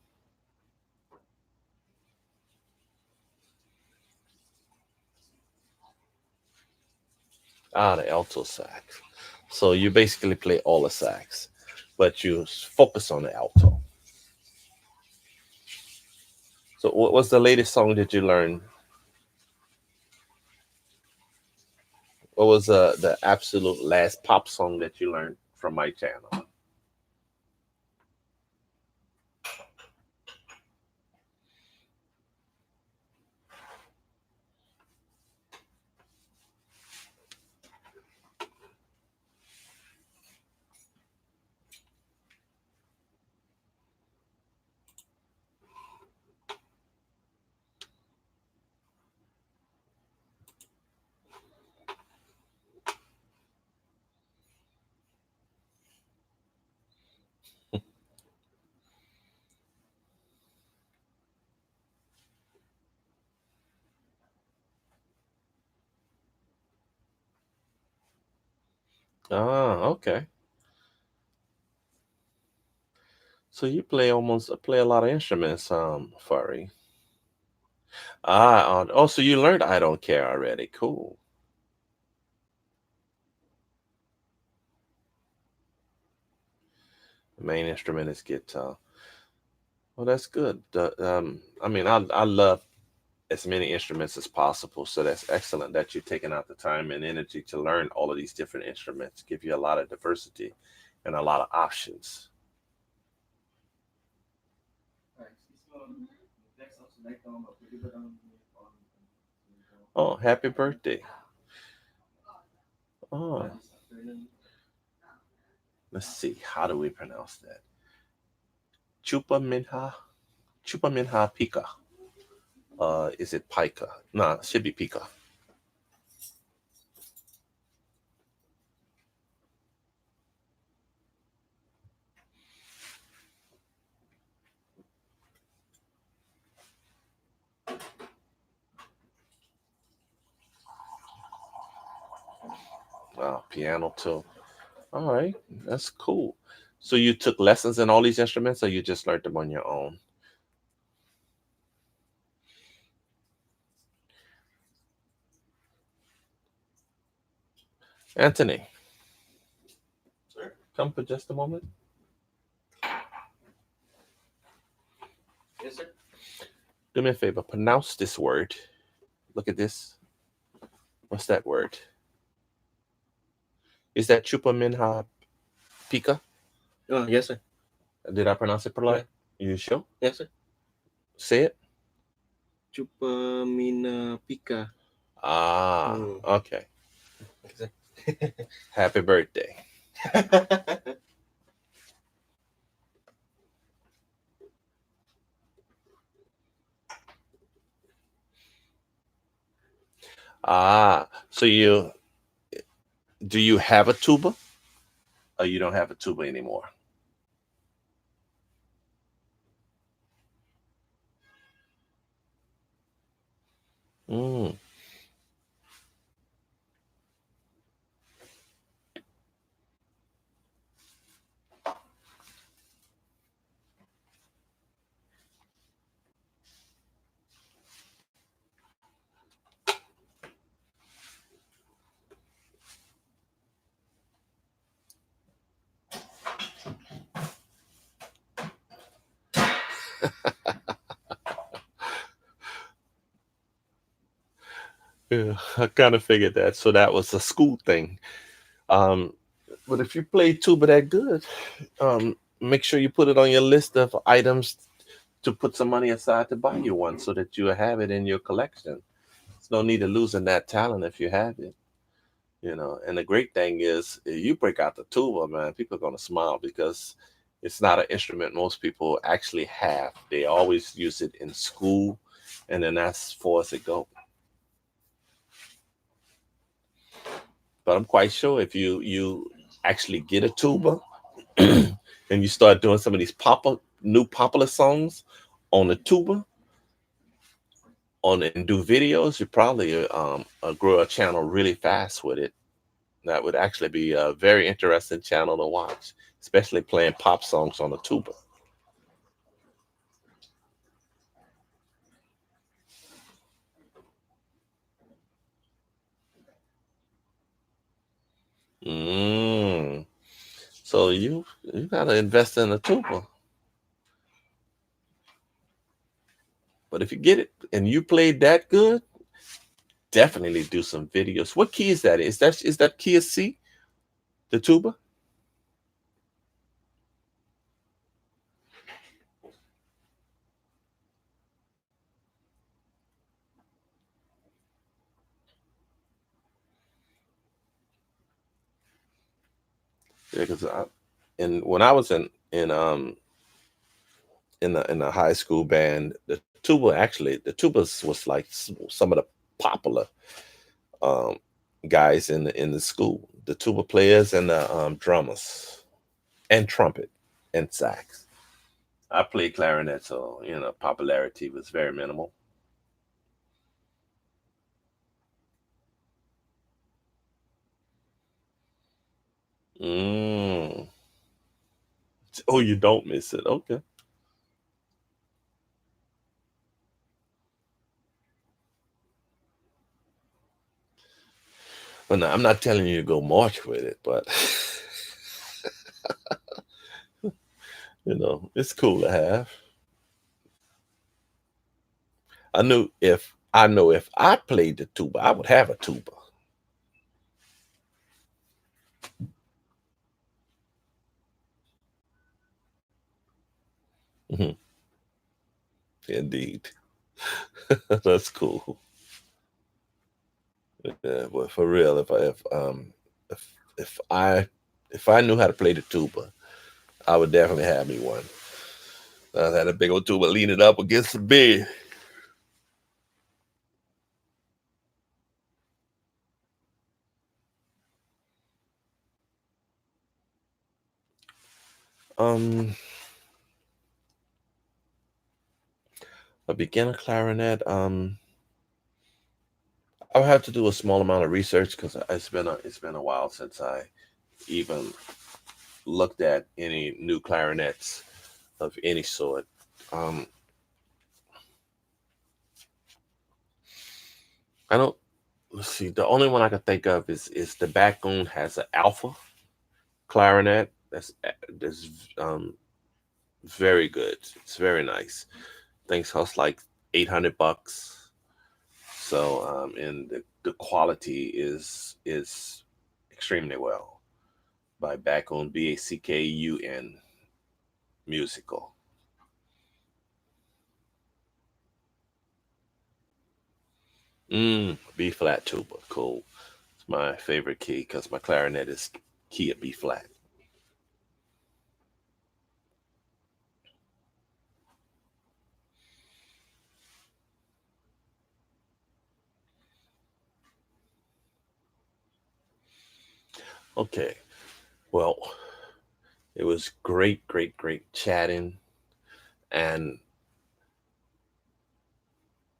Ah, the alto sax. So you basically play all the sax, but you focus on the alto. So what was the latest song that you learned? What was the absolute last pop song that you learned from my channel? Ah, okay. So you play a lot of instruments, Furry. Ah, oh, so you learned I don't care already. Cool. The main instrument is guitar. Well, that's good. I mean, I love as many instruments as possible, so that's excellent that you're taking out the time and energy to learn all of these different instruments. Give you a lot of diversity and a lot of options. Oh, happy birthday! Oh, let's see. How do we pronounce that? Chupa Minha, Chupa Minha Pika. Is it Pika? Nah, should be Pika. Piano too. All right, that's cool. So you took lessons in all these instruments, or you just learned them on your own? Anthony, Sir? come for just a moment. Yes, sir. Do me a favor. Pronounce this word. Look at this. What's that word? Is that Chupa Minha Pika? Oh, yes, sir. Did I pronounce it Yeah. polite? You sure? Yes, sir. Say it. Chupa mina pika. Ah, Hmm. okay. Okay, Happy birthday. sir. Ah, so you do you have a tuba, or you don't have a tuba anymore? Mm. Yeah, I kind of figured that. So that was a school thing. Um, but if you play tuba that good, make sure you put it on your list of items to put some money aside to buy you one so that you have it in your collection. There's no need of losing that talent if you have it, you know. And the great thing is, you break out the tuba, man, people are going to smile because it's not an instrument most people actually have. They always use it in school, and then that's far as it go. But I'm quite sure if you actually get a tuba and you start doing some of these new popular songs on the tuba on and do videos, you probably grow a channel really fast with it. That would actually be a very interesting channel to watch, especially playing pop songs on the tuba. Mm. So you gotta invest in a tuba. But if you get it and you play that good, definitely do some videos. What key is that? Is that key a C? The tuba? Yeah, because and when I was in the high school band, the tubas was like some of the popular um guys in the school. The tuba players and the drummers and trumpet and sax. I played clarinet, so popularity was very minimal. Mm. Oh, you don't miss it. Okay. Well, no, I'm not telling you to go march with it, but it's cool to have. I know if I played the tuba, I would have a tuba. Mhm. Indeed. That's cool. Yeah, but for real, if if I if I knew how to play the tuba, I would definitely have me one. I had a big old tuba leaning up against the bed. Um, a beginner clarinet. I'll have to do a small amount of research because it's been a while since I even looked at any new clarinets of any sort. Um, I don't. Let's see. The only one I can think of is the Backbone has an Alpha clarinet. That's very good. It's very nice. Things cost like $800. So and the quality is extremely well by Backbone Backun musical. B flat tuba, cool. It's my favorite key because my clarinet is key at B flat. Okay, well, it was great, great, great chatting, and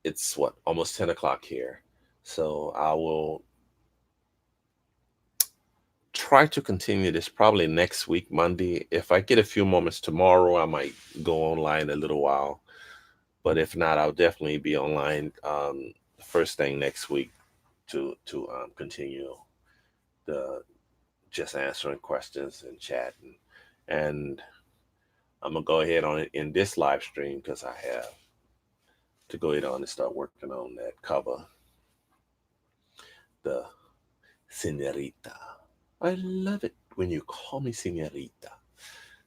it's what almost 10 o'clock here, so I will try to continue this probably next week, Monday. If I get a few moments tomorrow, I might go online a little while. But if not, I'll definitely be online first thing next week to continue the just answering questions and chatting. And I'm gonna go ahead on it in this live stream because I have to go ahead on and start working on that cover. the senorita. I love it when you call me senorita.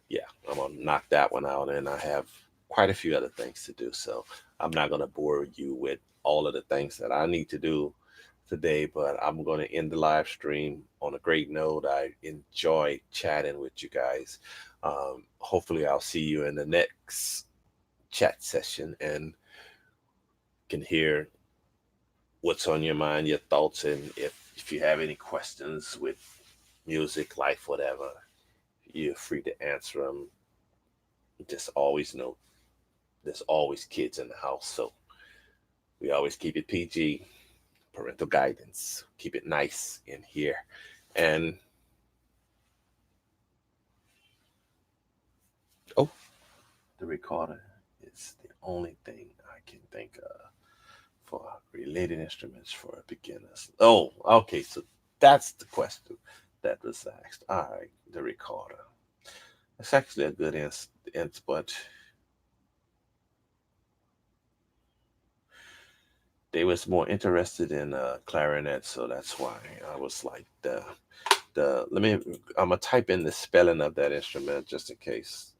Yeah, I'm gonna knock that one out, and I have quite a few other things to do. So I'm not gonna bore you with all of the things that I need to do today, but I'm gonna end the live stream on a great note. I enjoy chatting with you guys. Hopefully, I'll see you in the next chat session and can hear what's on your mind, your thoughts, and if you have any questions with music, life, whatever, you're free to answer them. Just always know there's always kids in the house, so we always keep it PG, parental guidance, keep it nice in here. And oh, the recorder is the only thing I can think of for related instruments for beginners. Oh, okay, so that's the question that was asked. All right, the recorder. It's actually a good but they was more interested in clarinet, so that's why I was like the let me I'm gonna type in the spelling of that instrument just in case.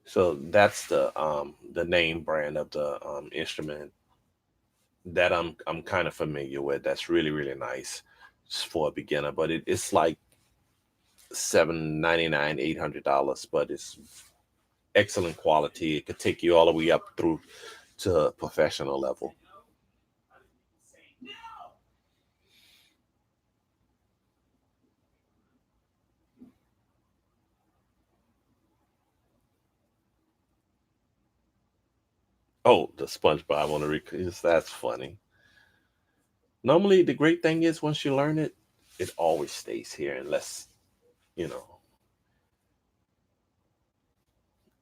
So that's the name brand of the instrument that I'm kind of familiar with. That's really nice for a beginner, but it's like $799, $800, but it's excellent quality. It could take you all the way up through to professional level. Oh, the SpongeBob on the record. That's funny. Normally, the great thing is once you learn it, it always stays here unless you know,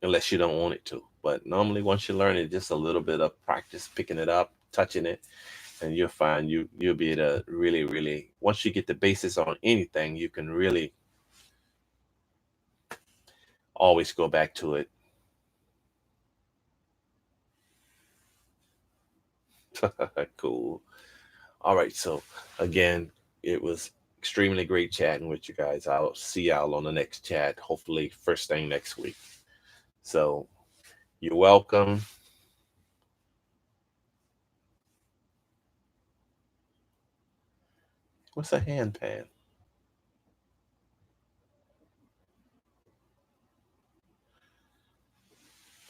unless you don't want it to. But normally, once you learn it, just a little bit of practice picking it up, touching it, and you'll find you'll be able to really once you get the basis on anything, you can really always go back to it. Cool. All right. So again, it was extremely great chatting with you guys. I'll see y'all on the next chat. Hopefully, first thing next week. So you're welcome. What's a handpan?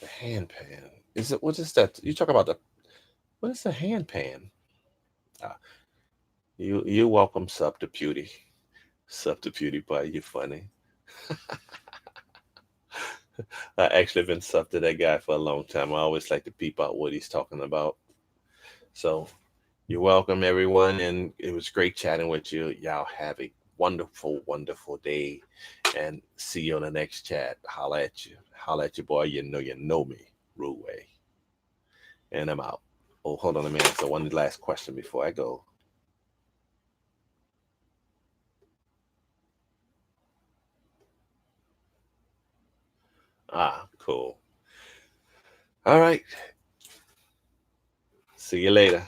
The handpan. Is it what is that? You talk about the what is a handpan? Ah, you welcome sub to beauty. Sub to PewDiePie, you funny. I actually been sub to that guy for a long time. I always like to peep out what he's talking about. So you're welcome, everyone, and it was great chatting with you. Y'all have a wonderful day, and see you on the next chat. Holla at you, boy. You know me, Rudeway, and I'm out. Oh, hold on a minute. So one last question before I go. Ah, cool. All right. See you later.